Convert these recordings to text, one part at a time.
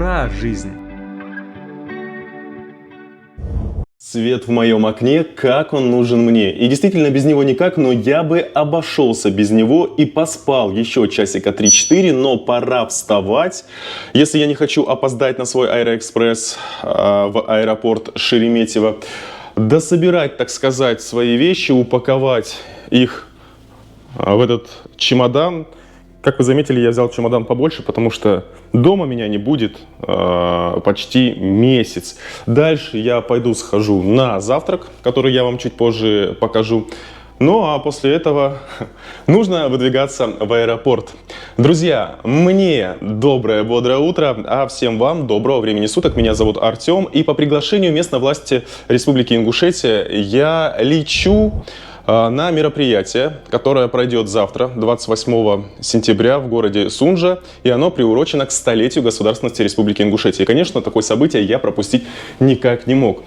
про жизнь. Свет в моем окне, как он нужен мне. И действительно, без него никак, но я бы обошелся без него и поспал еще часика 3-4, но пора вставать. Если я не хочу опоздать на свой Аэроэкспресс в аэропорт Шереметьево, дособирать, так сказать, свои вещи, упаковать их в этот чемодан. Как вы заметили, я взял чемодан побольше, потому что дома меня не будет почти месяц. Дальше я пойду схожу на завтрак, который я вам чуть позже покажу. Ну а после этого нужно выдвигаться в аэропорт. Друзья, мне доброе, бодрое утро, а всем вам доброго времени суток. Меня зовут Артем, и по приглашению местной власти Республики Ингушетия я лечу на мероприятие, которое пройдет завтра, 28 сентября в городе Сунжа, и оно приурочено к столетию государственности Республики Ингушетия. И, конечно, такое событие я пропустить никак не мог.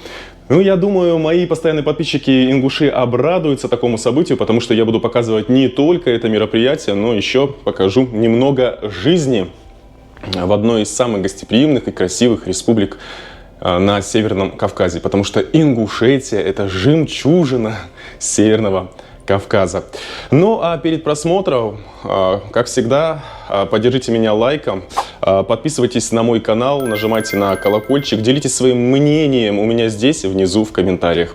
Ну, я думаю, мои постоянные подписчики ингуши обрадуются такому событию, потому что я буду показывать не только это мероприятие, но еще покажу немного жизни в одной из самых гостеприимных и красивых республик на Северном Кавказе, потому что Ингушетия – это жемчужина Северного Кавказа. Ну а перед просмотром, как всегда, поддержите меня лайком, подписывайтесь на мой канал, нажимайте на колокольчик, делитесь своим мнением у меня здесь внизу в комментариях.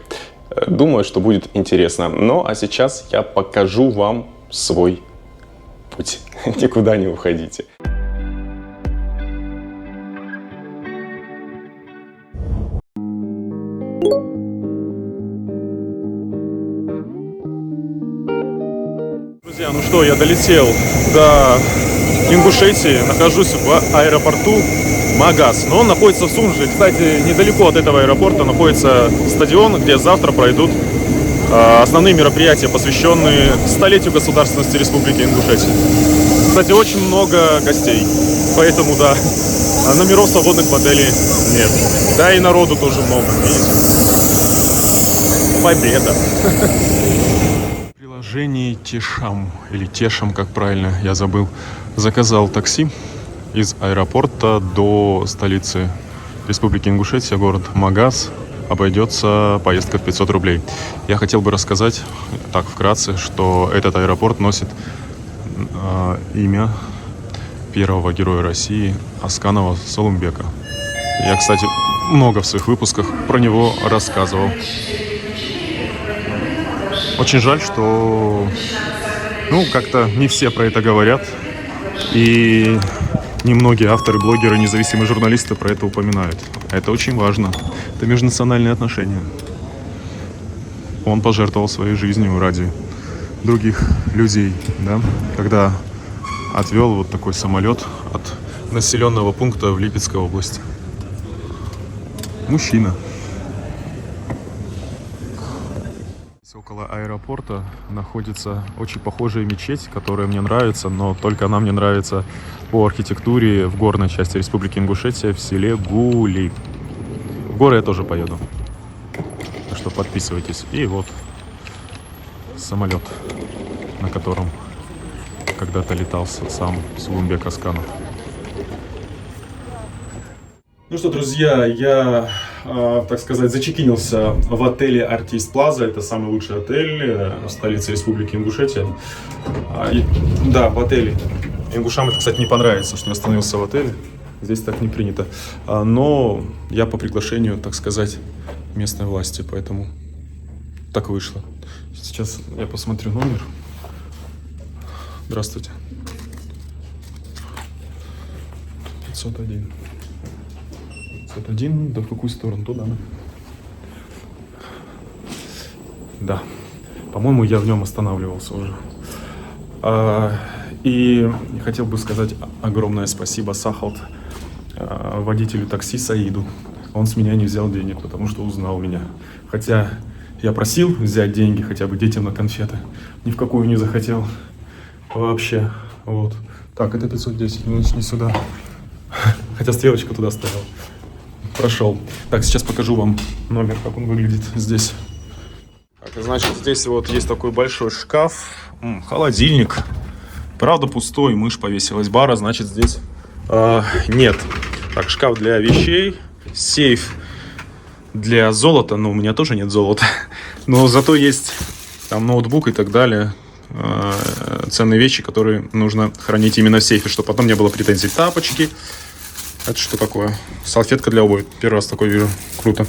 Думаю, что будет интересно. Ну а сейчас я покажу вам свой путь. Никуда не уходите. Друзья, ну что, я долетел до Ингушетии, нахожусь в аэропорту Магас, но он находится в Сунже. Кстати, недалеко от этого аэропорта находится стадион, где завтра пройдут основные мероприятия, посвященные столетию государственности Республики Ингушетия. Кстати, очень много гостей, поэтому, да, номеров свободных в отеле нет. Да и народу тоже много, видите. Победа! Приложение Тешам, или Тешам, как правильно, я забыл, заказал такси из аэропорта до столицы Республики Ингушетия, город Магас. Обойдется поездка в 500 рублей. Я хотел бы рассказать, так вкратце, что этот аэропорт носит имя первого героя России Асканова Солумбека. Я, кстати, много в своих выпусках про него рассказывал. Очень жаль, что, как-то не все про это говорят, и немногие авторы, блогеры, независимые журналисты про это упоминают. Это очень важно. Это межнациональные отношения. Он пожертвовал своей жизнью ради других людей, да, когда отвел вот такой самолет от населенного пункта в Липецкой области. Мужчина. Около аэропорта находится очень похожая мечеть, которая мне нравится, но только она мне нравится по архитектуре в горной части Республики Ингушетия, в селе Гули. В горы я тоже поеду, так что подписывайтесь. И вот самолет, на котором когда-то летал сам Солумбек Асканов. Ну что, друзья, я, так сказать, зачекинился в отеле Артист Плаза. Это самый лучший отель в столице Республики Ингушетия. Да, в отеле. Ингушам это, кстати, не понравится, что я остановился в отеле. Здесь так не принято. Но я по приглашению, так сказать, местной власти, поэтому так вышло. Сейчас я посмотрю номер. Здравствуйте. 501. 501, да в какую сторону? Туда, да? Да. По-моему, я в нем останавливался уже. И хотел бы сказать огромное спасибо Сахалт, водителю такси Саиду. Он с меня не взял денег, потому что узнал меня. Хотя я просил взять деньги хотя бы детям на конфеты. Ни в какую не захотел. Вообще. Вот. Так, это 510, не сюда. Хотя стрелочка туда стояла. Прошел. Так, сейчас покажу вам номер, как он выглядит здесь. Так, значит, здесь вот есть такой большой шкаф. Холодильник. Правда пустой, мышь повесилась. Бара, значит, здесь нет. Так, шкаф для вещей, сейф для золота. Ну, у меня тоже нет золота. Но зато есть там ноутбук и так далее. Ценные вещи, которые нужно хранить именно в сейфе, чтобы потом не было претензий. Тапочки. Это что такое? Салфетка для обуви. Первый раз такой вижу. Круто.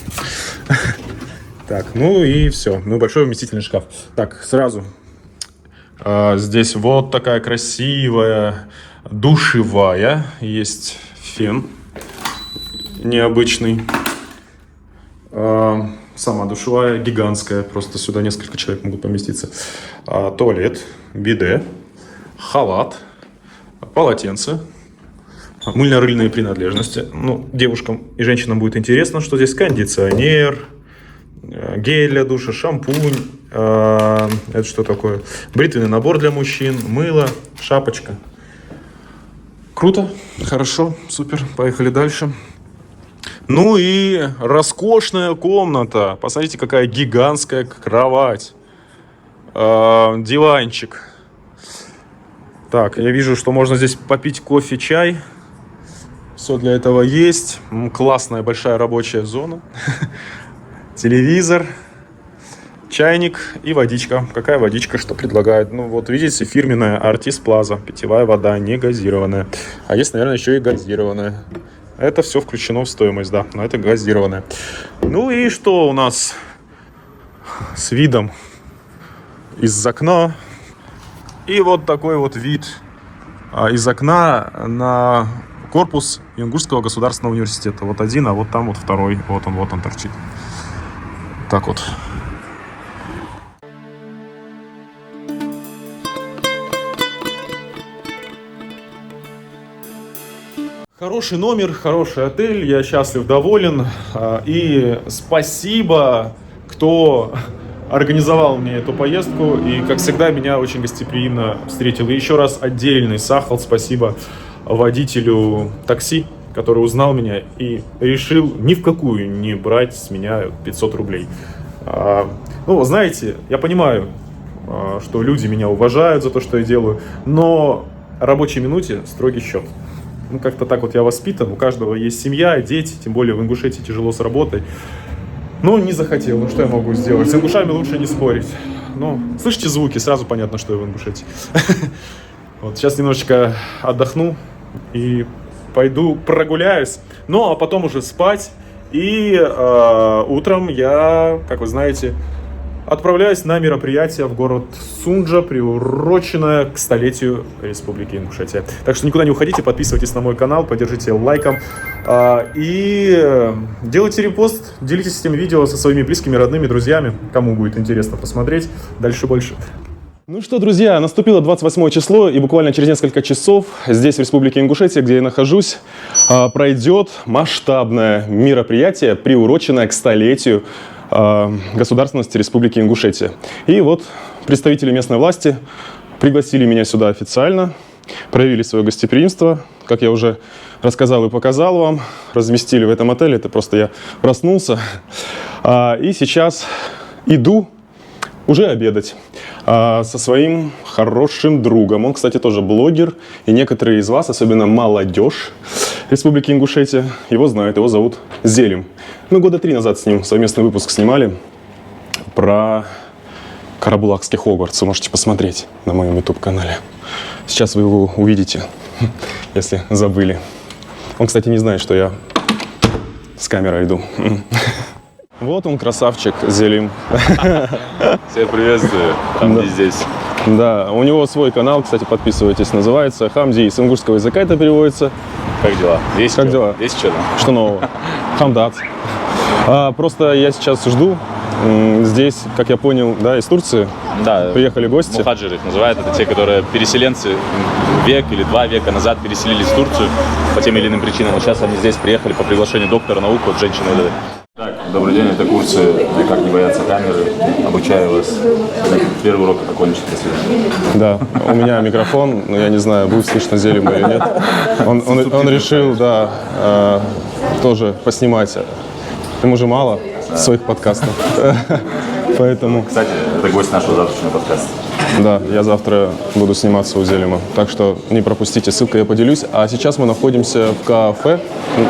Так, ну и все. Ну, большой вместительный шкаф. Так, сразу. Здесь вот такая красивая душевая. Есть фен необычный. Сама душевая гигантская. Просто сюда несколько человек могут поместиться. Туалет, биде, халат, полотенце, мыльно-рыльные принадлежности. Ну, девушкам и женщинам будет интересно, что здесь кондиционер, гель для душа, шампунь. Это что такое? Бритвенный набор для мужчин, мыло, шапочка. Круто, хорошо, супер. Поехали дальше. Ну и роскошная комната. Посмотрите, какая гигантская кровать. Диванчик. Так, я вижу, что можно здесь попить кофе, чай. Все для этого есть. Классная большая рабочая зона. Телевизор, чайник и водичка. Какая водичка, что предлагает? Ну вот видите, фирменная Артис Плаза. Питьевая вода, не газированная. А есть, наверное, еще и газированная. Это все включено в стоимость, да. Но это газированная. Ну и что у нас с видом из окна? И вот такой вот вид из окна на корпус Ингушского государственного университета. Вот один, а вот там вот второй. Вот он торчит. Так вот. Хороший номер, хороший отель. Я счастлив, доволен. И спасибо, кто организовал мне эту поездку. И, как всегда, меня очень гостеприимно встретил. И еще раз отдельный Сахалт спасибо водителю такси, который узнал меня и решил ни в какую не брать с меня 500 рублей. Ну, знаете, я понимаю, что люди меня уважают за то, что я делаю, но рабочей минуте строгий счет. Ну, как-то так вот я воспитан, у каждого есть семья, дети, тем более в Ингушетии тяжело с работой. Ну, не захотел, ну что я могу сделать? С ингушами лучше не спорить. Ну, слышите звуки, сразу понятно, что я в Ингушетии. Вот, сейчас немножечко отдохну и пойду прогуляюсь. Ну, а потом уже спать. И утром я, как вы знаете, отправляюсь на мероприятие в город Сунджа, приуроченное к столетию Республики Ингушетия. Так что никуда не уходите, подписывайтесь на мой канал, поддержите лайком и делайте репост, делитесь этим видео со своими близкими, родными, друзьями, кому будет интересно посмотреть. Дальше больше. Ну что, друзья, наступило 28 число, и буквально через несколько часов здесь, в Республике Ингушетия, где я нахожусь, пройдет масштабное мероприятие, приуроченное к столетию государственности Республики Ингушетия. И вот представители местной власти пригласили меня сюда официально, проявили свое гостеприимство, как я уже рассказал и показал вам, разместили в этом отеле, это просто я проснулся, и сейчас иду уже обедать со своим хорошим другом. Он, кстати, тоже блогер, и некоторые из вас, особенно молодежь Республики Ингушетия, его знают, его зовут Зелим. Мы года 3 назад с ним совместный выпуск снимали про Карабулакский Хогвартс. Вы можете посмотреть на моем YouTube-канале. Сейчас вы его увидите, если забыли. Он, кстати, не знает, что я с камерой иду. Вот он, красавчик, Зелим. Всех приветствую, Хамди здесь. Да, у него свой канал, кстати, подписывайтесь, называется Хамди, с ингушского языка это переводится. Как дела? Есть как что? дела? Есть что-то? Что нового? Хамдат. Просто я сейчас жду. Здесь, как я понял, да, из Турции Да, приехали гости. мухаджиры их называют. Это те, которые переселенцы век или 2 века назад переселились в Турцию по тем или иным причинам. Вот сейчас они здесь приехали по приглашению доктора наук, вот женщины вот этой. Так, добрый день, это курсы «Как не бояться камеры». Обучаю вас. Первый урок окончить, если... Да, у меня микрофон, но я не знаю, будет слышно Зелима или нет. Он решил, да, тоже поснимать. Ему же мало своих подкастов. Поэтому... Кстати, это гость нашего завтрашнего подкаста. Да, я завтра буду сниматься у Зелима, так что не пропустите, ссылкой я поделюсь. А сейчас мы находимся в кафе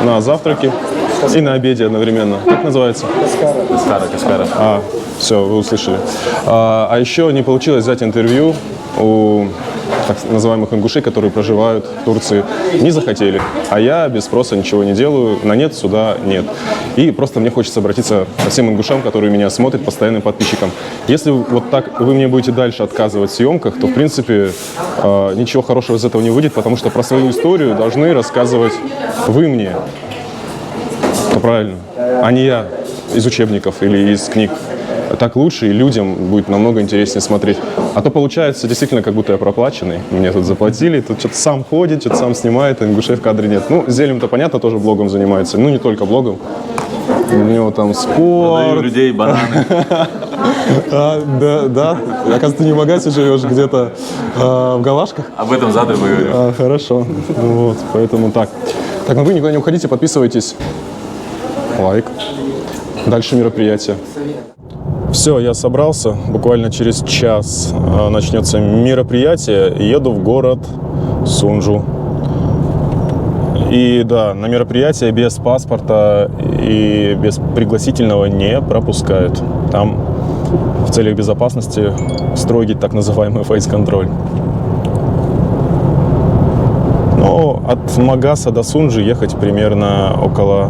на завтраке и на обеде одновременно. Как называется? Каскара. Все, вы услышали. А еще не получилось взять интервью у так называемых ингушей, которые проживают в Турции. Не захотели. А я без спроса ничего не делаю. На нет, сюда нет. И просто мне хочется обратиться ко всем ингушам, которые меня смотрят, постоянным подписчикам. Если вот так вы мне будете дальше отказывать в съемках, то, в принципе, ничего хорошего из этого не выйдет, потому что про свою историю должны рассказывать вы мне. Это правильно. А не я из учебников или из книг. Так лучше, и людям будет намного интереснее смотреть. А то получается действительно, как будто я проплаченный. Мне тут заплатили, тут что-то сам ходит, что-то сам снимает, а ингушей в кадре нет. Ну, Зелим-то, понятно, тоже блогом занимается. Ну, не только блогом. У него там спорт. Продаю людей, бананы. Да. Оказывается, ты не в Магасе живешь, где-то в Галашках. Об этом завтра поговорим. Хорошо. Вот, поэтому так. Так, ну вы никуда не уходите, подписывайтесь. Лайк. Дальше мероприятие. Все, я собрался. Буквально через час начнется мероприятие. Еду в город Сунжу. И да, на мероприятие без паспорта и без пригласительного не пропускают. Там в целях безопасности строгий так называемый фейс-контроль. Но от Магаса до Сунжи ехать примерно около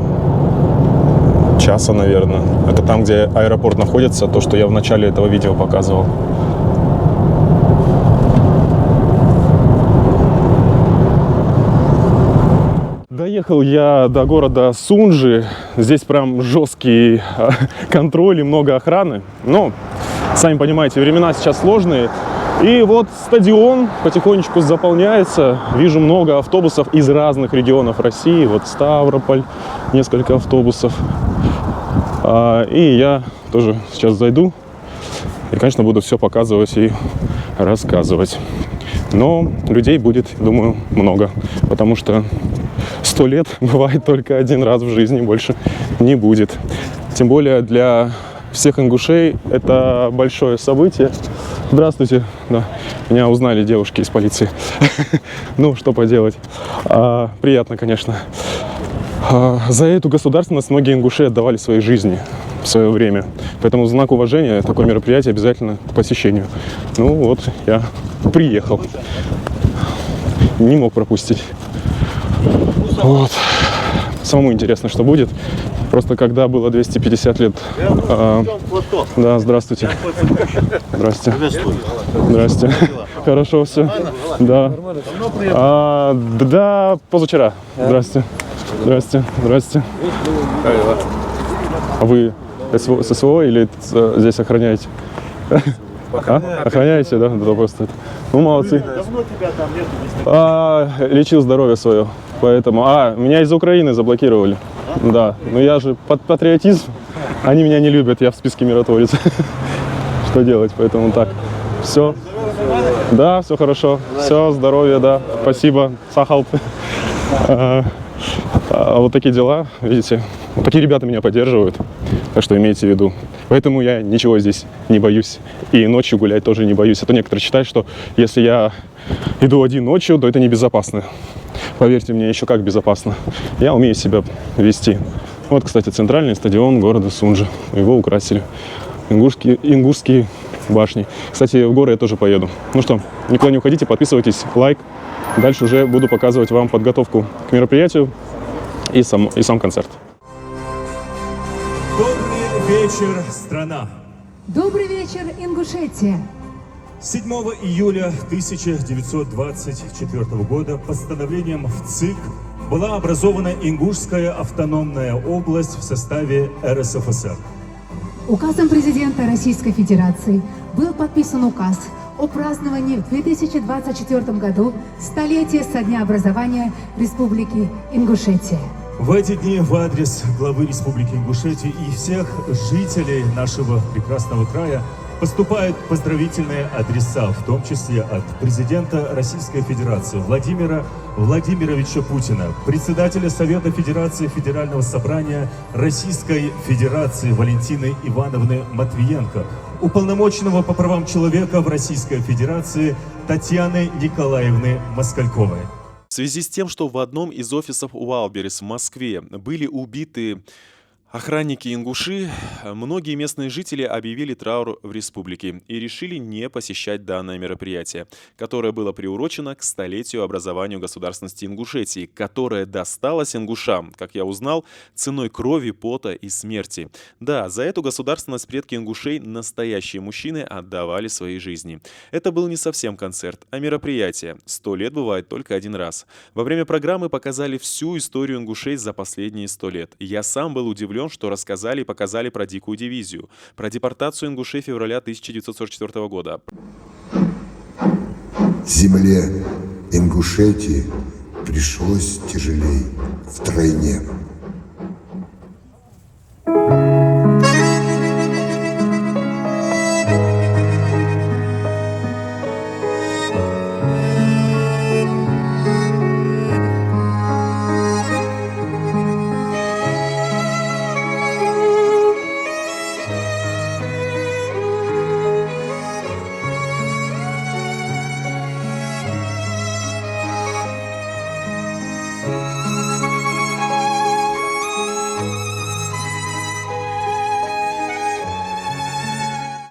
часа, наверное. Это там, где аэропорт находится, то, что я в начале этого видео показывал. Доехал я до города Сунжи. Здесь прям жесткий контроль и много охраны. Но, сами понимаете, времена сейчас сложные. И вот стадион потихонечку заполняется. Вижу много автобусов из разных регионов России. Вот Ставрополь, несколько автобусов. И я тоже сейчас зайду и, конечно, буду все показывать и рассказывать. Но людей будет, думаю, много, потому что 100 лет бывает только один раз в жизни, больше не будет. Тем более для всех ингушей это большое событие. Здравствуйте. Да, меня узнали девушки из полиции. Ну, что поделать. Приятно, конечно. За эту государственность многие ингуши отдавали свои жизни в свое время. Поэтому в знак уважения такое мероприятие обязательно к посещению. Ну вот, я приехал. Не мог пропустить. Вот. Самому интересно, что будет. Просто когда было 250 лет... Да, здравствуйте. Здравствуйте. Здрасте. Хорошо все. Да. Да, позавчера. Здрасте. Здрасте. Здрасте. А вы ССО или здесь охраняете? Охраняете, да? Да, просто. Ну, молодцы. Лечил здоровье свое. Поэтому... меня из Украины заблокировали. Да. Но я же патриотизм. Они меня не любят, я в списке миротворец. Что делать? Поэтому так. Все. Да, все хорошо. Все, здоровье, да. Спасибо. Сахалт. Вот такие дела, видите. Вот такие ребята меня поддерживают. Так что имейте в виду. Поэтому я ничего здесь не боюсь. И ночью гулять тоже не боюсь. А то некоторые считают, что если я иду один ночью, то это небезопасно. Поверьте мне, еще как безопасно. Я умею себя вести. Вот, кстати, центральный стадион города Сунжи. Его украсили. Ингушские башни. Кстати, в горы я тоже поеду. Ну что, никуда не уходите, подписывайтесь, лайк. Дальше уже буду показывать вам подготовку к мероприятию и сам концерт. Добрый вечер, страна! Добрый вечер, Ингушетия! 7 июля 1924 года постановлением в ЦИК была образована Ингушская автономная область в составе РСФСР. Указом президента Российской Федерации был подписан указ о праздновании в 2024 году столетия со дня образования Республики Ингушетия. В эти дни в адрес главы Республики Ингушетия и всех жителей нашего прекрасного края Поступают поздравительные адреса, в том числе от президента Российской Федерации Владимира Владимировича Путина, председателя Совета Федерации Федерального собрания Российской Федерации Валентины Ивановны Матвиенко, уполномоченного по правам человека в Российской Федерации Татьяны Николаевны Москальковой. В связи с тем, что в одном из офисов Wildberries в Москве были убиты охранники-ингуши, многие местные жители объявили траур в республике и решили не посещать данное мероприятие, которое было приурочено к столетию образованию государственности Ингушетии, которое досталось ингушам, как я узнал, ценой крови, пота и смерти. Да, за эту государственность предки ингушей, настоящие мужчины, отдавали свои жизни. Это был не совсем концерт, а мероприятие. 100 лет бывает только один раз. Во время программы показали всю историю ингушей за последние 100 лет. Я сам был удивлен, что рассказали и показали про дикую дивизию, про депортацию ингушей февраля 1944 года. Земле Ингушетии пришлось тяжелей втройне.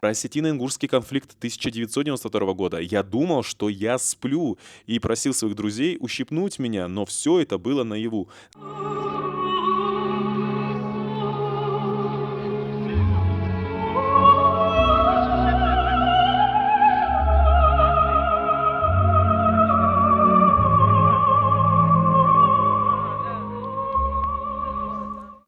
Про осетино-ингушский конфликт 1992 года. Я думал, что я сплю, и просил своих друзей ущипнуть меня, но все это было наяву.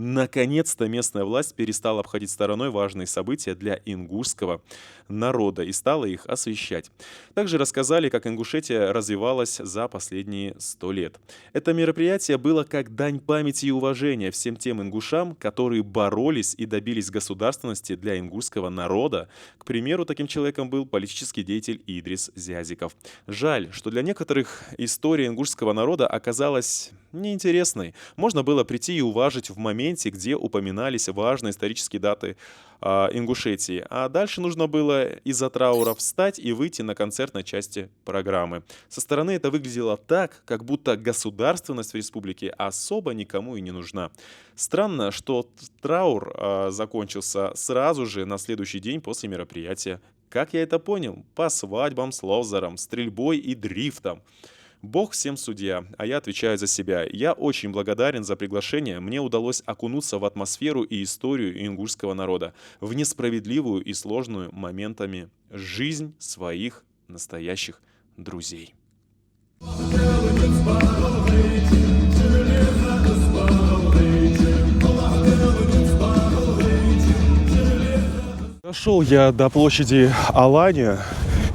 Наконец-то местная власть перестала обходить стороной важные события для ингушского народа и стала их освещать. Также рассказали, как Ингушетия развивалась за последние 100 лет. Это мероприятие было как дань памяти и уважения всем тем ингушам, которые боролись и добились государственности для ингушского народа. К примеру, таким человеком был политический деятель Идрис Зязиков. Жаль, что для некоторых история ингушского народа оказалась неинтересной. Можно было прийти и уважить в моменте, где упоминались важные исторические даты Ингушетии. А дальше нужно было из-за траура встать и выйти на концертной части программы. Со стороны это выглядело так, как будто государственность в республике особо никому и не нужна. Странно, что траур закончился сразу же на следующий день после мероприятия. Как я это понял? По свадьбам с лозером, стрельбой и дрифтом. Бог всем судья, а я отвечаю за себя. Я очень благодарен за приглашение. Мне удалось окунуться в атмосферу и историю ингушского народа, в несправедливую и сложную моментами жизнь своих настоящих друзей. Дошел я до площади Алания,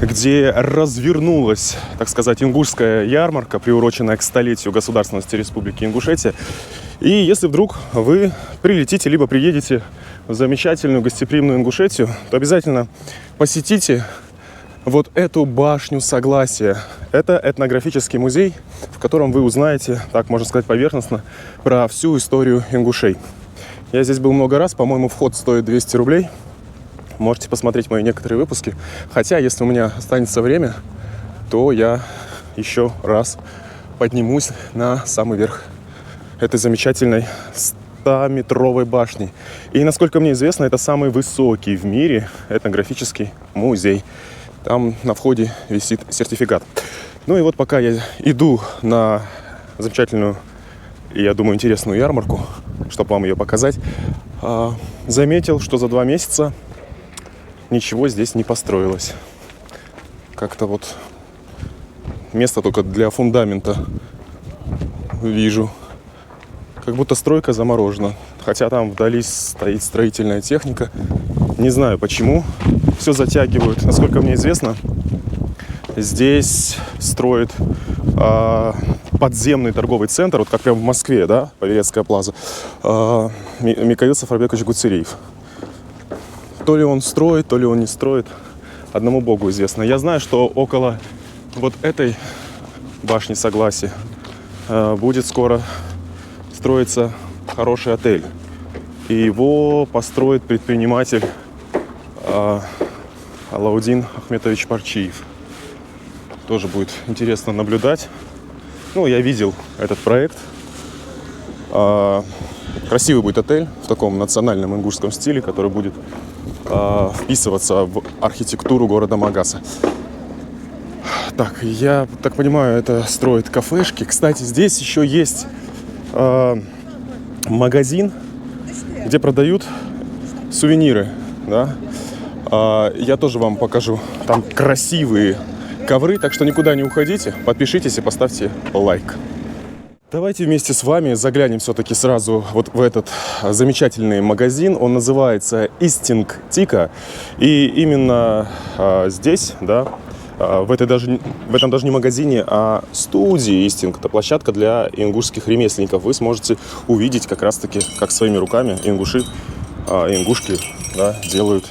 где развернулась, так сказать, ингушская ярмарка, приуроченная к столетию государственности Республики Ингушетия. И если вдруг вы прилетите, либо приедете в замечательную гостеприимную Ингушетию, то обязательно посетите вот эту башню Согласия. Это этнографический музей, в котором вы узнаете, так можно сказать поверхностно, про всю историю ингушей. Я здесь был много раз, по-моему, вход стоит 200 рублей. Можете посмотреть мои некоторые выпуски. Хотя, если у меня останется время, то я еще раз поднимусь на самый верх этой замечательной 100-метровой башни. И, насколько мне известно, это самый высокий в мире этнографический музей. Там на входе висит сертификат. Ну и вот пока я иду на замечательную и, я думаю, интересную ярмарку, чтобы вам ее показать, заметил, что за 2 месяца ничего здесь не построилось. Как-то вот место только для фундамента вижу. Как будто стройка заморожена. Хотя там вдали стоит строительная техника. Не знаю почему. Все затягивают. Насколько мне известно, здесь строят подземный торговый центр, вот как прямо в Москве, да, Павелецкая плаза, Микаил Сафарбекович Гуцериев. То ли он строит, то ли он не строит. Одному Богу известно. Я знаю, что около вот этой башни Согласия будет скоро строиться хороший отель. И его построит предприниматель Алаудин Ахметович Парчиев. Тоже будет интересно наблюдать. Ну, я видел этот проект. Красивый будет отель в таком национальном ингушском стиле, который будет вписываться в архитектуру города Магаса. Так, я так понимаю, это строят кафешки. Кстати, здесь еще есть магазин, где продают сувениры. Да? Я тоже вам покажу. Там красивые ковры, так что никуда не уходите. Подпишитесь и поставьте лайк. Давайте вместе с вами заглянем все-таки сразу вот в этот замечательный магазин. Он называется Истинг Тика. И именно здесь, да, в этом даже не магазине, а студии Истинг. Это площадка для ингушских ремесленников. Вы сможете увидеть как раз-таки, как своими руками ингуши, ингушки, да, делают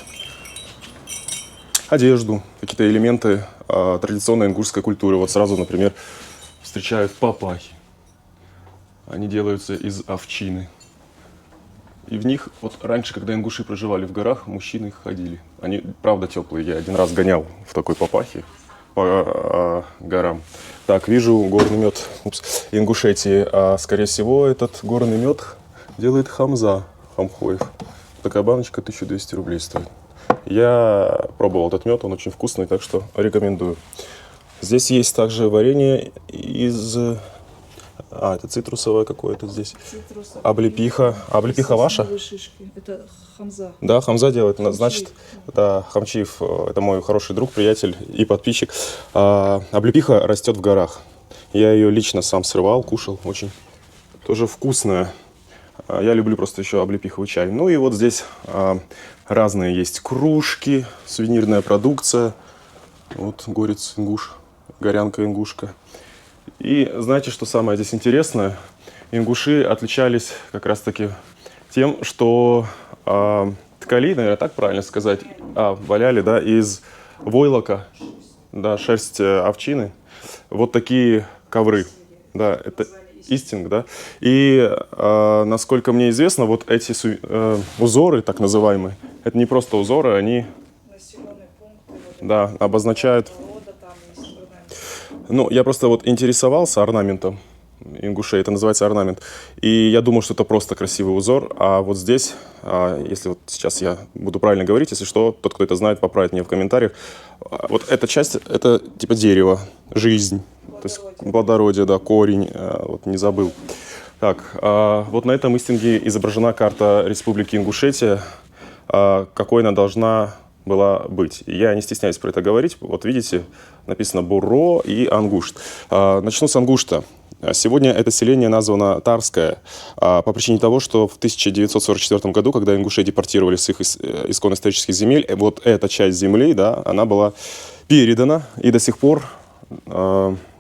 одежду, какие-то элементы традиционной ингушской культуры. Вот сразу, например, встречают папахи. Они делаются из овчины. И в них, вот раньше, когда ингуши проживали в горах, мужчины ходили. Они, правда, теплые. Я один раз гонял в такой папахе по горам. Так, вижу горный мед Ингушетии. Скорее всего, этот горный мед делает Хамза Хамхоев. Такая баночка 1200 рублей стоит. Я пробовал этот мед, он очень вкусный, так что рекомендую. Здесь есть также варенье из... это цитрусовое какое-то здесь. Облепиха. Облепиха ваша? Это Хамза. Да, Хамза делает. Значит, да, Хамчиев, это мой хороший друг, приятель и подписчик. Облепиха растет в горах. Я ее лично сам срывал, кушал. Очень тоже вкусная. Я люблю просто еще облепиховый чай. Ну и вот здесь разные есть кружки, сувенирная продукция. Вот горец ингуш, горянка ингушка. И знаете, что самое здесь интересное? Ингуши отличались как раз-таки тем, что ткали, наверное, так правильно сказать, валяли, да, из войлока, да, шерсть овчины. Вот такие ковры, да, это истинг, да. И насколько мне известно, вот эти узоры, так называемые, это не просто узоры, они, да, обозначают. Ну, я просто вот интересовался орнаментом ингушей, это называется орнамент. И я думал, что это просто красивый узор. А вот здесь, если вот сейчас я буду правильно говорить, если что, тот, кто это знает, поправит меня в комментариях. Вот эта часть, это типа дерево, жизнь, то есть плодородие, да, корень, вот не забыл. Так, вот на этом истинге изображена карта Республики Ингушетия, какой она должна была быть. Я не стесняюсь про это говорить. Вот видите, написано Буро и Ангушт. Начну с Ангушта. Сегодня это селение названо Тарское по причине того, что в 1944 году, когда ингуши депортировали с их исконно исторических земель, вот эта часть земли, да, она была передана и до сих пор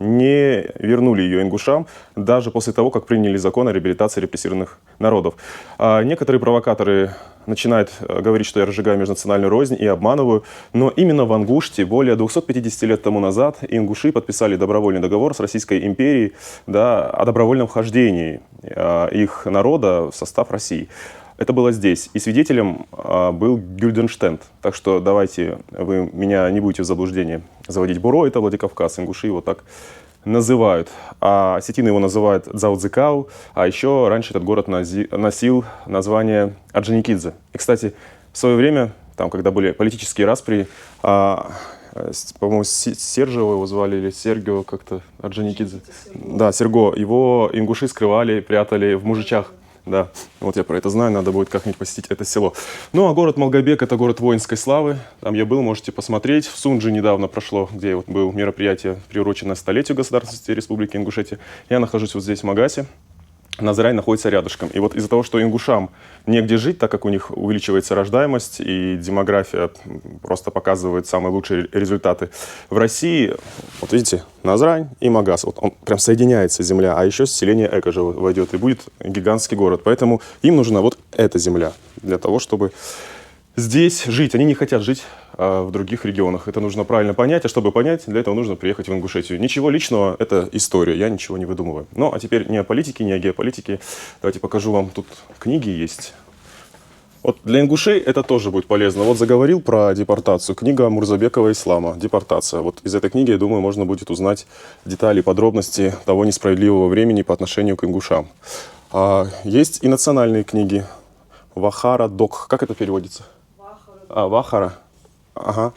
не вернули ее ингушам, даже после того, как приняли закон о реабилитации репрессированных народов. Некоторые провокаторы начинают говорить, что я разжигаю межнациональную рознь и обманываю, но именно в Ангуште более 250 лет тому назад ингуши подписали добровольный договор с Российской империей, да, о добровольном вхождении их народа в состав России. Это было здесь. И свидетелем был Гюльденштейн. Так что давайте вы меня не будете в заблуждение заводить. Буро — это Владикавказ. Ингуши его так называют. А осетины его называют Дзаудзикау. А еще раньше этот город носил название Орджоникидзе. И, кстати, в свое время, там, когда были политические распри, по-моему, Сержева его звали, или Сергио как-то, Орджоникидзе. Да, Серго. Его ингуши скрывали, прятали в мужичах. Да, вот я про это знаю, надо будет как-нибудь посетить это село. Ну, а город Малгобек — это город воинской славы. Там я был, можете посмотреть. В Сунджи недавно прошло, где вот было мероприятие, приуроченное столетию государственности Республики Ингушетия. Я нахожусь вот здесь, в Магасе. Назрань находится рядышком. И вот из-за того, что ингушам негде жить, так как у них увеличивается рождаемость и демография просто показывает самые лучшие результаты, в России, вот видите, Назрань и Магас, вот он прям соединяется, земля, а еще селение Эко же войдет, и будет гигантский город. Поэтому им нужна вот эта земля для того, чтобы здесь жить. Они не хотят жить в других регионах. Это нужно правильно понять. А чтобы понять, для этого нужно приехать в Ингушетию. Ничего личного, это история. Я ничего не выдумываю. Ну, а теперь не о политике, не о геополитике. Давайте покажу вам. Тут книги есть. Вот для ингушей это тоже будет полезно. Вот заговорил про депортацию. Книга Мурзабекова «Ислама. Депортация». Вот из этой книги, я думаю, можно будет узнать детали, подробности того несправедливого времени по отношению к ингушам. Есть и национальные книги. Вахара Док. Как это переводится? Вахара. Ага.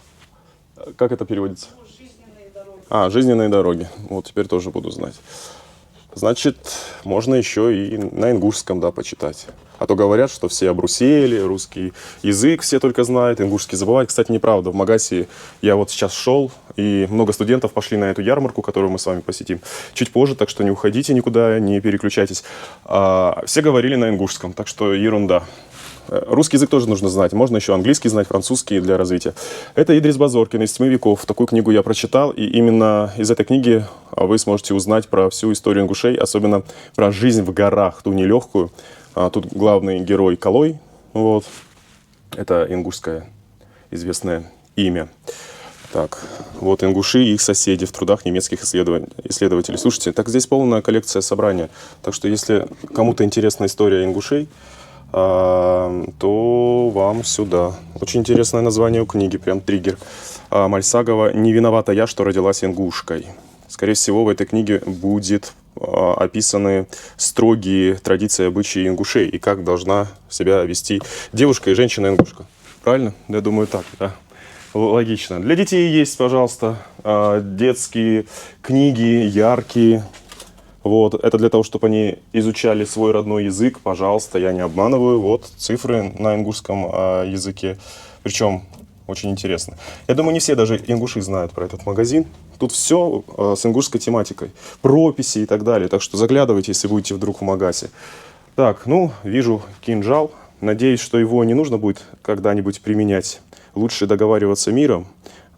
Как это переводится? Жизненные дороги. Жизненные дороги. Вот теперь тоже буду знать. Значит, можно еще и на ингушском, да, почитать. А то говорят, что все обрусели, русский язык все только знают, ингушский забывают. Кстати, неправда. В Магасе я вот сейчас шел, и много студентов пошли на эту ярмарку, которую мы с вами посетим чуть позже, так что не уходите никуда, не переключайтесь. Все говорили на ингушском, так что ерунда. Русский язык тоже нужно знать. Можно еще английский знать, французский для развития. Это Идрис Базоркин «Из 7 веков». Такую книгу я прочитал, и именно из этой книги вы сможете узнать про всю историю ингушей, особенно про жизнь в горах, ту нелегкую. Тут главный герой Калой. Вот. Это ингушское известное имя. Так, вот ингуши и их соседи в трудах немецких исследователей. Слушайте, так здесь полная коллекция собрания. Так что если кому-то интересна история ингушей, то вам сюда. Очень интересное название у книги, прям триггер. Мальсагова «Не виновата я, что родилась ингушкой». Скорее всего, в этой книге будет описаны строгие традиции и обычаи ингушей и как должна себя вести девушка и женщина-ингушка. Правильно? Я думаю, так, да. Логично. Для детей есть, пожалуйста, детские книги, яркие. Вот, это для того, чтобы они изучали свой родной язык. Пожалуйста, я не обманываю. Вот цифры на ингушском языке. Причем очень интересно. Я думаю, не все даже ингуши знают про этот магазин. Тут все с ингушской тематикой. Прописи и так далее. Так что заглядывайте, если будете вдруг в магасе. Так, ну, вижу кинжал. Надеюсь, что его не нужно будет когда-нибудь применять. Лучше договариваться миром.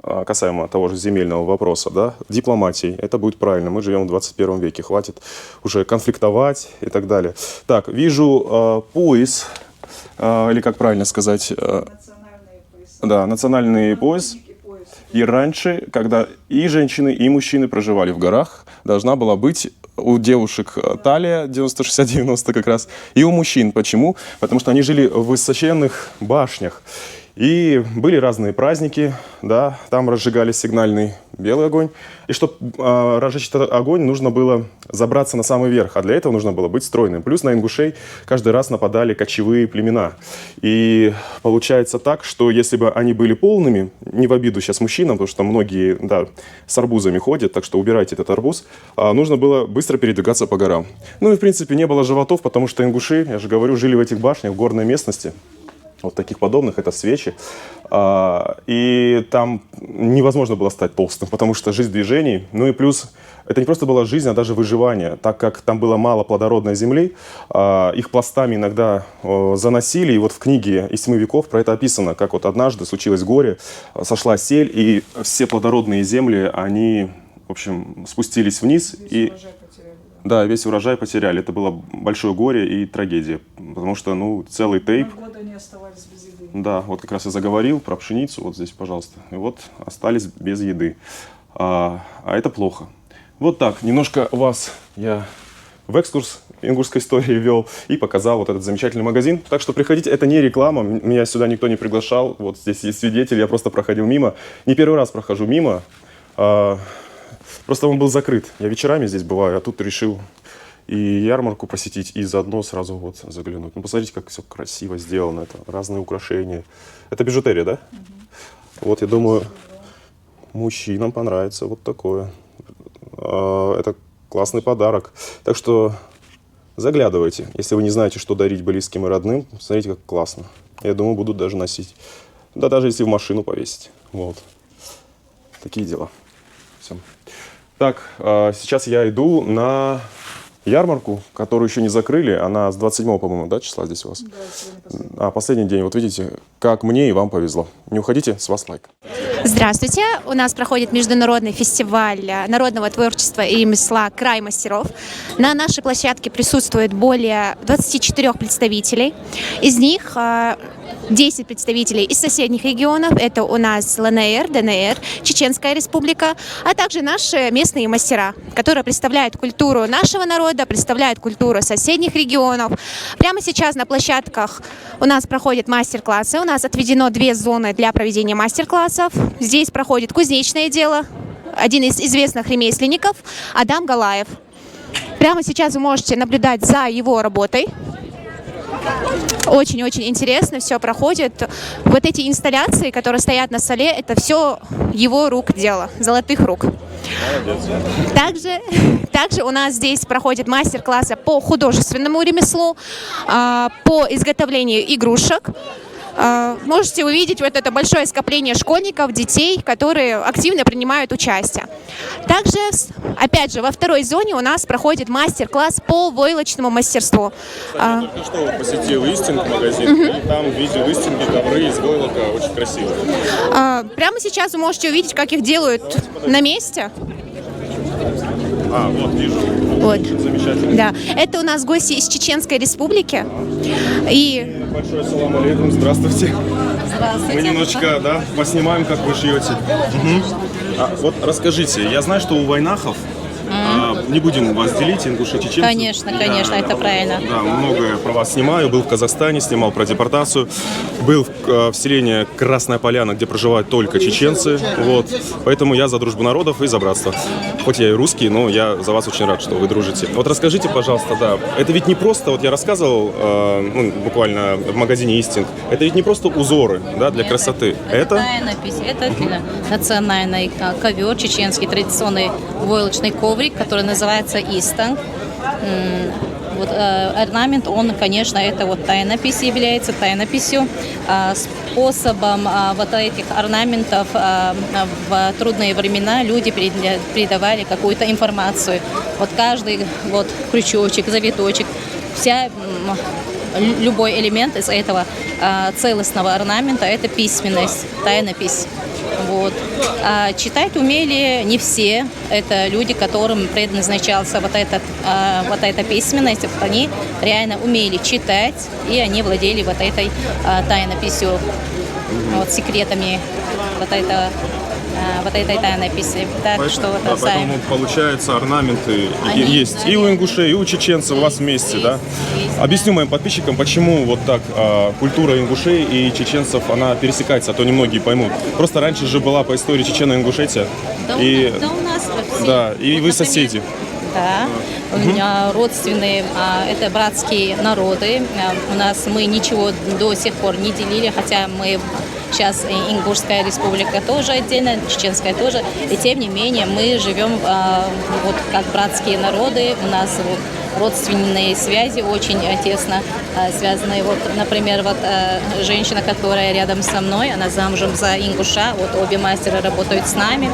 Касаемо того же земельного вопроса, да, дипломатией. Это будет правильно. Мы живем в 21 веке. Хватит уже конфликтовать и так далее. Так, вижу пояс, или как правильно сказать? Национальные пояса. Да, национальный пояс. Пояс. И раньше, когда и женщины, и мужчины проживали в горах, должна была быть у девушек талия 90-60-90 как раз, и у мужчин. Почему? Потому что они жили в высоченных башнях. И были разные праздники, да, там разжигали сигнальный белый огонь. И чтобы разжечь этот огонь, нужно было забраться на самый верх, а для этого нужно было быть стройным. Плюс на ингушей каждый раз нападали кочевые племена. И получается так, что если бы они были полными, не в обиду сейчас мужчинам, потому что многие, да, с арбузами ходят, так что убирайте этот арбуз, нужно было быстро передвигаться по горам. Ну и, в принципе, не было животов, потому что ингуши, я же говорю, жили в этих башнях, в горной местности. Вот таких подобных, это свечи. И там невозможно было стать толстым, потому что жизнь движений. Ну и плюс, это не просто была жизнь, а даже выживание. Так как там было мало плодородной земли, их пластами иногда заносили. И вот в книге «Из 7 веков» про это описано, как вот однажды случилось горе, сошла сель, и все плодородные земли, они, в общем, спустились вниз. И да, весь урожай потеряли. Это было большое горе и трагедия, потому что, ну, целый тейп. На год они оставались без еды. Да, вот как раз я заговорил про пшеницу, вот здесь, пожалуйста. И вот остались без еды. А это плохо. Вот так, немножко вас я в экскурс ингушской истории вел и показал вот этот замечательный магазин. Так что приходите, это не реклама, меня сюда никто не приглашал. Вот здесь есть свидетель, я просто проходил мимо. Не первый раз прохожу мимо. Просто он был закрыт. Я вечерами здесь бываю, а тут решил и ярмарку посетить, и заодно сразу вот заглянуть. Ну, посмотрите, как все красиво сделано. Это разные украшения. Это бижутерия, да? Угу. Вот, я думаю, мужчинам понравится вот такое. Это классный подарок. Так что заглядывайте. Если вы не знаете, что дарить близким и родным, смотрите, как классно. Я думаю, будут даже носить. Да, даже если в машину повесить. Вот. Такие дела. Все. Так, сейчас я иду на ярмарку, которую еще не закрыли. Она с 27, по-моему, да, числа здесь у вас? Да, сегодня последний. Последний день. Вот видите, как мне и вам повезло. Не уходите, с вас лайк. Здравствуйте! У нас проходит международный фестиваль народного творчества и ремесла «Край мастеров». На нашей площадке присутствует более 24 представителей. Из них 10 представителей из соседних регионов. Это у нас ЛНР, ДНР, Чеченская республика, а также наши местные мастера, которые представляют культуру нашего народа, представляют культуру соседних регионов. Прямо сейчас на площадках у нас проходят мастер-классы. У нас отведено 2 зоны для проведения мастер-классов. Здесь проходит кузнечное дело. Один из известных ремесленников Адам Галаев. Прямо сейчас вы можете наблюдать за его работой. Очень-очень интересно все проходит. Вот эти инсталляции, которые стоят на столе, это все его рук дело, золотых рук. Также у нас здесь проходят мастер-классы по художественному ремеслу, по изготовлению игрушек. Можете увидеть вот это большое скопление школьников, детей, которые активно принимают участие. Также, опять же, во второй зоне у нас проходит мастер-класс по войлочному мастерству. Только что посетил Истинг магазин, и там видел Истинги, ковры из войлока, очень красиво. Прямо сейчас вы можете увидеть, как их делают на месте. Вот, вижу. Вот. Замечательно. Да, это у нас гости из Чеченской республики. И Большое салам алейкум, здравствуйте. Мы немножечко, поснимаем, как вы шьете. Вот расскажите, я знаю, что у вайнахов, не будем вас делить, ингуши, чеченцы. Конечно, это правильно. Да, многое про вас снимаю. Был в Казахстане, снимал про депортацию. Был в селении Красная Поляна, где проживают только чеченцы. Вот. Поэтому я за дружбу народов и за братство. Хоть я и русский, но я за вас очень рад, что вы дружите. Вот расскажите, пожалуйста, это ведь не просто, вот я рассказывал буквально в магазине Истинг, это ведь не просто узоры, для красоты. Это тайнопись, это национальный ковер, чеченский традиционный войлочный коврик, который называется Истанг. Вот орнамент, он, конечно, это вот тайнопись является, тайнописью. Способом вот этих орнаментов в трудные времена люди передавали какую-то информацию. Вот каждый вот крючочек, завиточек, любой элемент из этого целостного орнамента – это письменность, тайнопись. Вот. Читать умели не все. Это люди, которым предназначался вот эта письменность. Они реально умели читать, и они владели вот этой тайнописью, вот, секретами вот этой тайнописи. Так что поэтому, получается, орнаменты есть и у ингушей, и у чеченцев у вас вместе, да? Объясню моим подписчикам, почему вот так культура ингушей и чеченцев, она пересекается, а то немногие поймут. Просто раньше же была по истории Чечено-Ингушетия. И у нас все. Да, и вы соседи. Да, у меня родственные, это братские народы. У нас мы ничего до сих пор не делили, хотя мы сейчас Ингушская республика тоже отдельно, Чеченская тоже. И тем не менее мы живем вот как братские народы. У нас вот родственные связи очень тесно связаны. Вот, например, вот женщина, которая рядом со мной, она замужем за ингуша. Вот обе мастера работают с нами.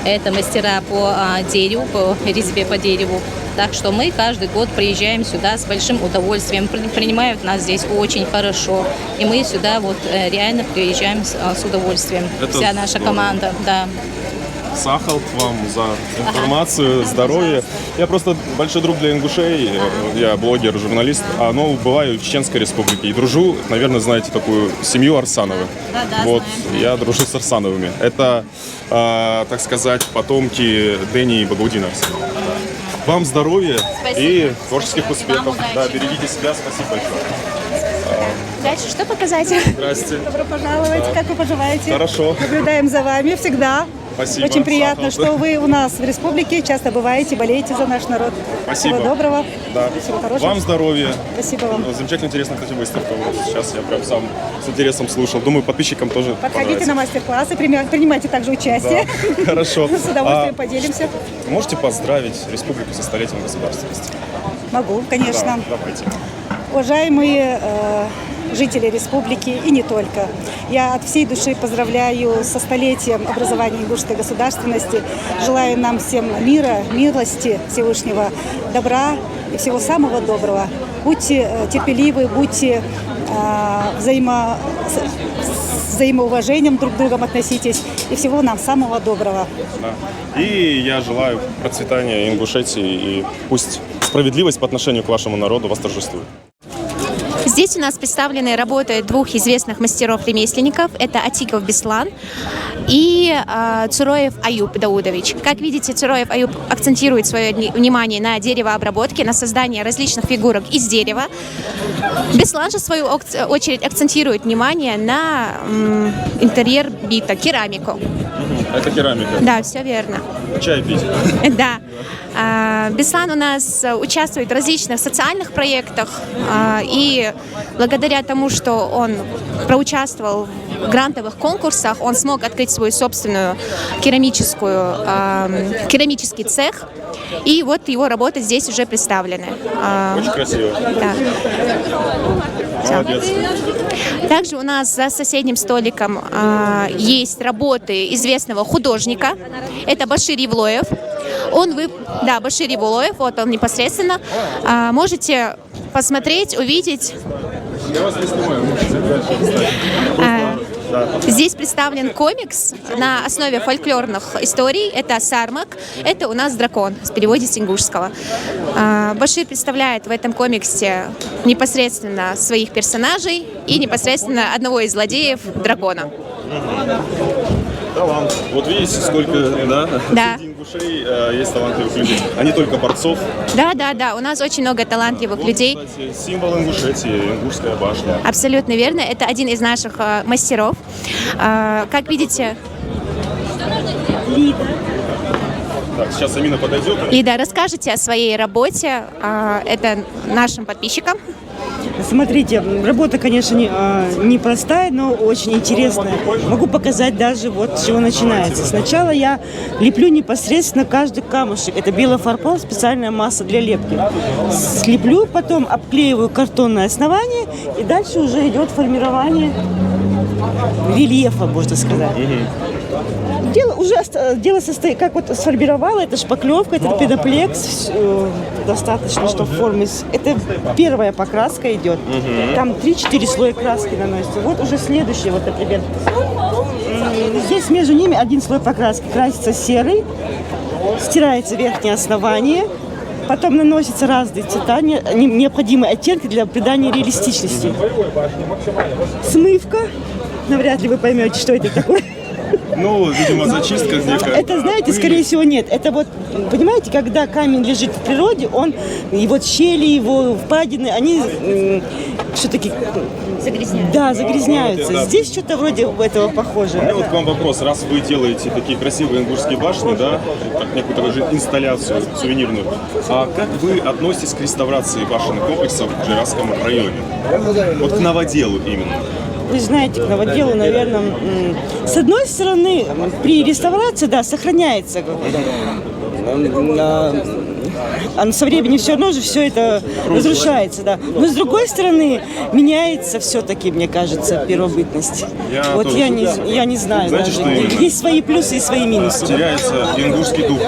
Это мастера по дереву, по резьбе по дереву. Так что мы каждый год приезжаем сюда с большим удовольствием. Принимают нас здесь очень хорошо. И мы сюда вот реально приезжаем с удовольствием. Это вся наша команда. Да. Сахалт вам за информацию, здоровье. Я просто большой друг для ингушей, я блогер, журналист, но бываю в Чеченской республике и дружу, наверное, знаете такую семью Арсановых. Да, вот, знаем. я дружу с Арсановыми. Это, так сказать, потомки Дэни и Багаудина Арсанова. Вам здоровья и творческих успехов. Да, берегите себя, спасибо большое. дальше что показать? Здрасте. Добро пожаловать. Как вы поживаете? Хорошо. Наблюдаем за вами всегда. Спасибо. Очень приятно, Сахал. что вы у нас в республике, часто бываете, болеете за наш народ. Спасибо. Всего доброго. Да. Всего хорошего. Вам здоровья. Спасибо вам. Замечательно, интересно, кстати, выставка у вас. Сейчас я прям сам с интересом слушал. Думаю, подписчикам тоже Подходите на мастер-классы, принимайте также участие. Да. Хорошо. С удовольствием поделимся. Можете поздравить республику со столетием государственности? Могу, конечно. Да, давайте. Уважаемые жители республики и не только, я от всей души поздравляю со столетием образования ингушской государственности. Желаю нам всем мира, милости Всевышнего, добра и всего самого доброго. Будьте терпеливы, будьте взаимоуважением друг к другу относитесь. И всего нам самого доброго. Да. И я желаю процветания Ингушетии, и пусть справедливость по отношению к вашему народу восторжествует. Здесь у нас представлены работы двух известных мастеров-ремесленников. Это Атиков Беслан и Цуроев Аюб Даудович. Как видите, Цуроев Аюб акцентирует свое внимание на деревообработке, на создание различных фигурок из дерева. Беслан же, в свою очередь, акцентирует внимание на интерьер бита, керамику. Это керамика. Да, все верно. Чай пить. Да. Беслан у нас участвует в различных социальных проектах, и благодаря тому, что он проучаствовал в грантовых конкурсах, он смог открыть свою собственную керамический цех, и вот его работы здесь уже представлены. Очень красиво. Да. Молодец. Также у нас за соседним столиком есть работы известного художника. Это Башир Евлоев. Башир Евлоев, вот он непосредственно. Можете посмотреть, увидеть. Я вас не снимаю. Здесь представлен комикс на основе фольклорных историй. Это Сармак, это у нас дракон, в переводе с ингушского. Башир представляет в этом комиксе непосредственно своих персонажей и непосредственно одного из злодеев дракона. Талант. Вот видите, сколько, да? Да. Среди ингушей есть талантливых людей. А не только борцов. Да. У нас очень много талантливых людей. Кстати, символ Ингушетии, Ингушская башня. Абсолютно верно. Это один из наших мастеров. Как видите... Так, сейчас Амина подойдет. Лида, расскажите о своей работе. Это нашим подписчикам. Смотрите, работа, конечно, непростая, но очень интересная. Могу показать даже вот с чего начинается. Сначала я леплю непосредственно каждый камушек. Это белофарфор, специальная масса для лепки. Слеплю, потом обклеиваю картонное основание, и дальше уже идет формирование рельефа, можно сказать. Дело состоит, как вот сформировала, это шпаклевка, это пеноплекс, достаточно, что в форме. Это первая покраска идет. Там 3-4 слоя краски наносится. Вот уже следующий, вот, например. Здесь между ними один слой покраски. Красится серый, стирается верхнее основание, потом наносятся разные цвета, необходимые оттенки для придания реалистичности. Смывка. Навряд ли вы поймете, что это такое. Ну, видимо, зачистка некая. Это, знаете, скорее всего, нет. Это вот, понимаете, когда камень лежит в природе, и вот щели его, впадины, они все-таки... Загрязняются. Да, загрязняются. Здесь что-то вроде этого похоже. У меня вот к вам вопрос. Раз вы делаете такие красивые ингушские башни, да, как некоторую же инсталляцию сувенирную, а как вы относитесь к реставрации башенных комплексов в Джейрасском районе? Вот к новоделу именно. Вы знаете, к новоделу, наверное, с одной стороны, при реставрации, да, сохраняется. А со временем все равно же все это разрушается, да. Но с другой стороны, меняется все-таки, мне кажется, первобытность. Я не знаю. Знаете, что есть свои плюсы и свои минусы. Теряется ингушский дух,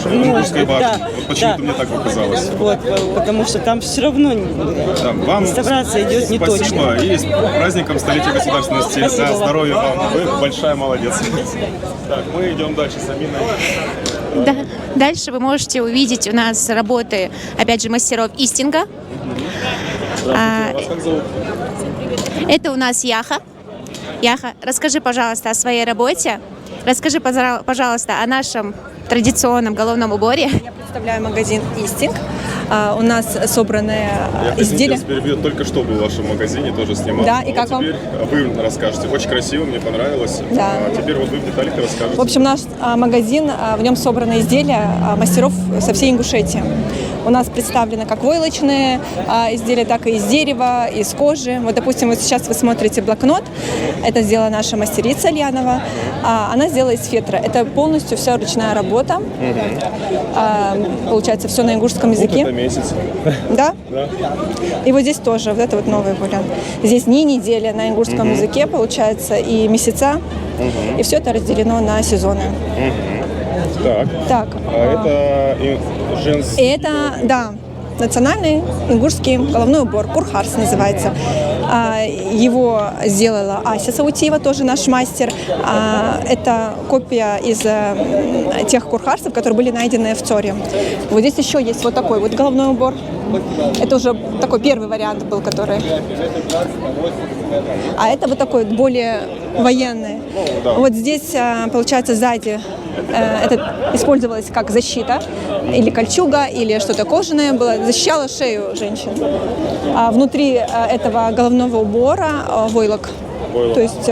ингушской башни. Да, вот почему-то мне так показалось. Вот, потому что там все равно реставрация идет не точно. Спасибо. И с праздником столетия государственности. Спасибо. Здоровья вам. Вы большая молодец. Так, мы идем дальше с Аминой. Да. Дальше вы можете увидеть у нас работы, опять же, мастеров Истинга. Вас как зовут? Это у нас Яха. Яха, расскажи, пожалуйста, о своей работе. Расскажи, пожалуйста, о нашем традиционном головном уборе. Я представляю магазин «Истинг». У нас собранные изделия. Я перебью, только что был в вашем магазине, тоже снимал. Да, и как вам? Теперь вы расскажете. Очень красиво, мне понравилось. Да. Теперь вот вы в деталях расскажете. В общем, наш магазин, в нем собраны изделия мастеров со всей Ингушетии. У нас представлены как войлочные изделия, так и из дерева, из кожи. Вот, допустим, вот сейчас вы смотрите блокнот. Это сделала наша мастерица Ильянова. Она сделала из фетра. Это полностью вся ручная работа. Получается, все на ингушском языке. Вот это месяц. Да? Да. И вот здесь тоже, вот это вот новый вариант. Здесь не неделя на ингушском языке, получается, и месяца. И все это разделено на сезоны. Так. Так. А это женский... Это, да. национальный ингушский головной убор, курхарс называется. Его сделала Ася Саутиева, тоже наш мастер. Это копия из тех курхарсов, которые были найдены в Цоре. Вот здесь еще есть вот такой вот головной убор. Это уже такой первый вариант был, который... А это вот такой более военный. Вот здесь, получается, сзади это использовалось как защита, или кольчуга, или что-то кожаное было, защищало шею женщин. А внутри этого головного убора войлок. То есть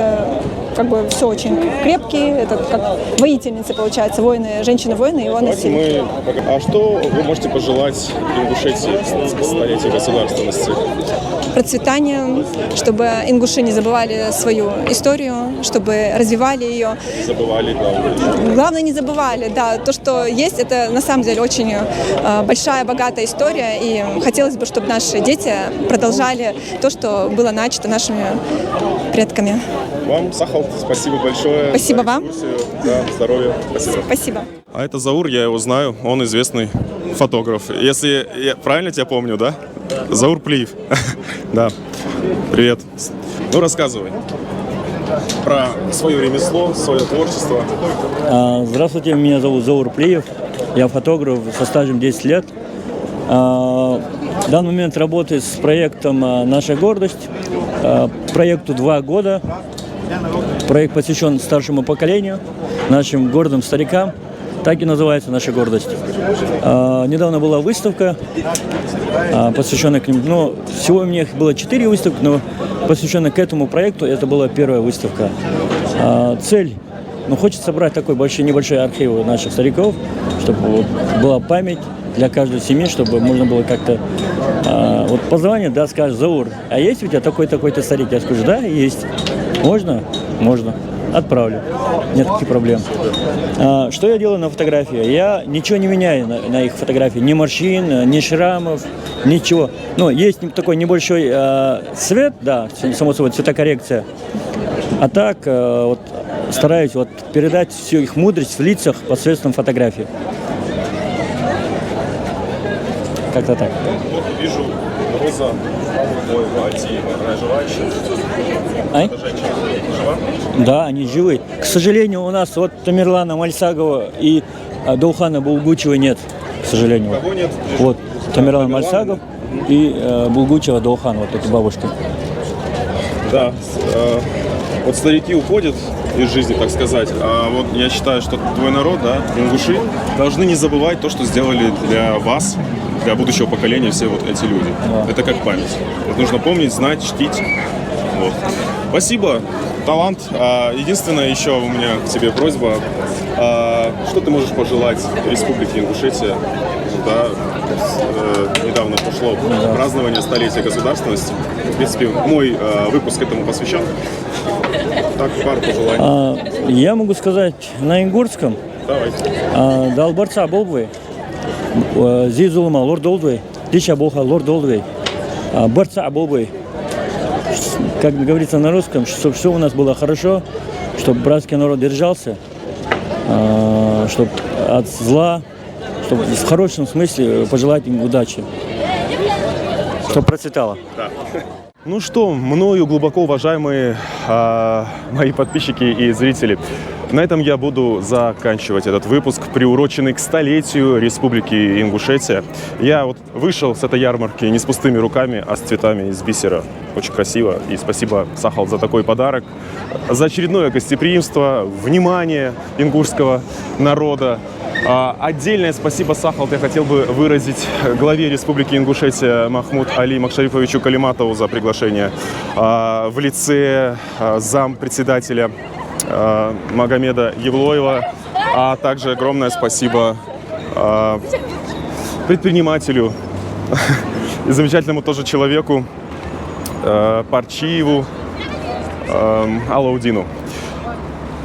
как бы все очень крепкие, это как воительницы, получается, воины, женщины-воины его носили. А что вы можете пожелать Ингушетии столетия государственности? Процветание, чтобы ингуши не забывали свою историю, чтобы развивали ее. Забывали, главное. Главное, не забывали, да. То, что есть, это на самом деле очень большая, богатая история, и хотелось бы, чтобы наши дети продолжали то, что было начато нашими предками. Вам, Сахалт, спасибо большое. Спасибо вам. Да, здоровья. Спасибо. Спасибо. А это Заур, я его знаю, он известный фотограф. Если я правильно тебя помню, да? Заур Плиев. Да. Привет. Ну, рассказывай про свое ремесло, свое творчество. Здравствуйте, меня зовут Заур Плиев. Я фотограф со стажем 10 лет. В данный момент работаю с проектом «Наша гордость». Проекту 2 года. Проект посвящен старшему поколению, нашим гордым старикам. Так и называется «Наша гордость». Недавно была выставка, посвященная к ним. Ну, всего у меня их было 4 выставки, но посвященная к этому проекту, это была первая выставка. Цель, хочется собрать такой небольшой архив наших стариков, чтобы была память для каждой семьи, чтобы можно было как-то позвонить, да, скажешь: Заур, а есть у тебя такой-то старик? Я скажу: да, есть. Можно? Можно. Отправлю. Нет никаких проблем. Что я делаю на фотографии? Я ничего не меняю на их фотографии. Ни морщин, ни шрамов, ничего. Но есть такой небольшой цвет, да, само собой, цветокоррекция. А так стараюсь передать всю их мудрость в лицах посредством фотографии. Как-то так. Вот вижу роза, жива еще? Женщина жива? Да, они живы. К сожалению, у нас Тамерлана Мальсагова и Даухана Булгучева нет, к сожалению. Кого нет? Вот Тамерлан Мальсагов и Булгучева Даухан, вот эти бабушки. Да, старики уходят из жизни, так сказать. А я считаю, что твой народ, да, ингуши, должны не забывать то, что сделали для вас, для будущего поколения все эти люди. Да. Это как память. Нужно помнить, знать, чтить. Спасибо, талант. Единственное, еще у меня к тебе просьба. Что ты можешь пожелать Республике Ингушетия? Да, недавно прошло празднование столетия государственности. В принципе, мой выпуск этому посвящен. Так, пару пожеланий. Я могу сказать на ингурском. Давайте. Далбарца Болбвей, Зизулма Лорд Олдвей, Тича Боха Лорд Олдвей, Барца Болбвей. Как говорится на русском, чтобы все у нас было хорошо, чтобы братский народ держался, чтобы от зла, чтобы в хорошем смысле пожелать им удачи, чтобы процветало. Да. Ну что, мною глубоко уважаемые мои подписчики и зрители, на этом я буду заканчивать этот выпуск, приуроченный к столетию Республики Ингушетия. Я вышел с этой ярмарки не с пустыми руками, а с цветами из бисера. Очень красиво. И спасибо, Сахалт, за такой подарок, за очередное гостеприимство, внимание ингушского народа. Отдельное спасибо, Сахалт, я хотел бы выразить главе Республики Ингушетия Махмуд Али Махшарифовичу Калиматову за приглашение в лице зампредседателя Магомеда Евлоева, а также огромное спасибо предпринимателю и замечательному тоже человеку Парчиеву Алаудину.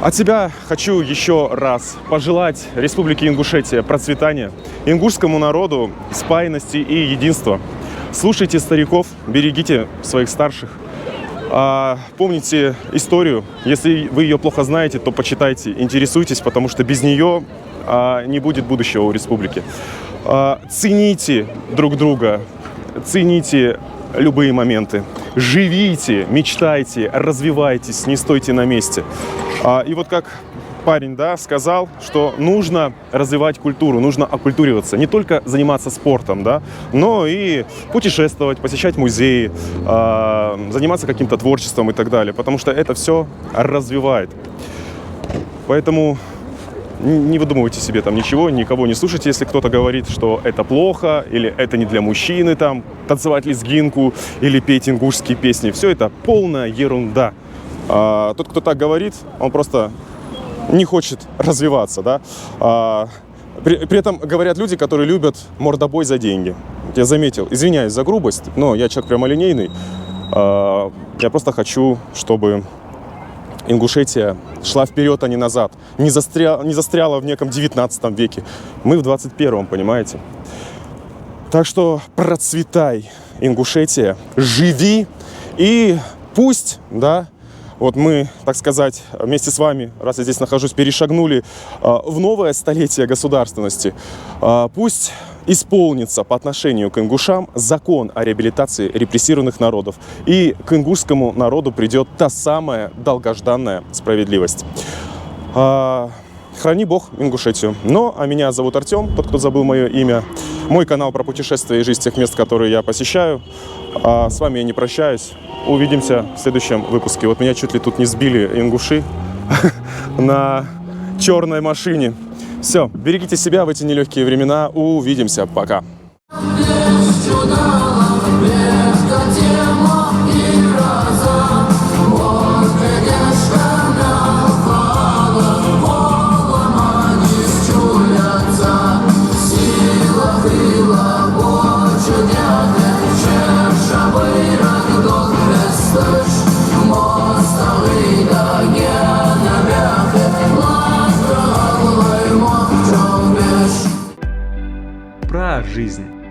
От себя хочу еще раз пожелать Республике Ингушетия процветания, ингушскому народу спаянности и единства. Слушайте стариков, берегите своих старших. Помните историю. Если вы ее плохо знаете, то почитайте, интересуйтесь, потому что без нее не будет будущего у республики. Цените друг друга, цените любые моменты. Живите, мечтайте, развивайтесь, не стойте на месте. И вот как парень, да, сказал, что нужно развивать культуру, нужно оккультуриваться. Не только заниматься спортом, да, но и путешествовать, посещать музеи, заниматься каким-то творчеством и так далее. Потому что это все развивает. Поэтому не выдумывайте себе там ничего, никого не слушайте, если кто-то говорит, что это плохо, или это не для мужчины, там, танцевать лезгинку, или петь ингушские песни. Все это полная ерунда. Тот, кто так говорит, он просто не хочет развиваться, да. При этом говорят люди, которые любят мордобой за деньги. Я заметил, извиняюсь за грубость, но я человек прямолинейный. Я просто хочу, чтобы Ингушетия шла вперед, а не назад. Не застряла в неком 19 веке. Мы в 21-м, понимаете? Так что процветай, Ингушетия, живи. И пусть, да, вот мы, так сказать, вместе с вами, раз я здесь нахожусь, перешагнули в новое столетие государственности. Пусть исполнится по отношению к ингушам закон о реабилитации репрессированных народов. И к ингушскому народу придет та самая долгожданная справедливость. Храни Бог Ингушетию. Ну, а меня зовут Артем, тот, кто забыл мое имя. Мой канал про путешествия и жизнь тех мест, которые я посещаю. С вами я не прощаюсь. Увидимся в следующем выпуске. Вот меня чуть ли тут не сбили ингуши на черной машине. Все, берегите себя в эти нелегкие времена. Увидимся. Пока. Про жизнь.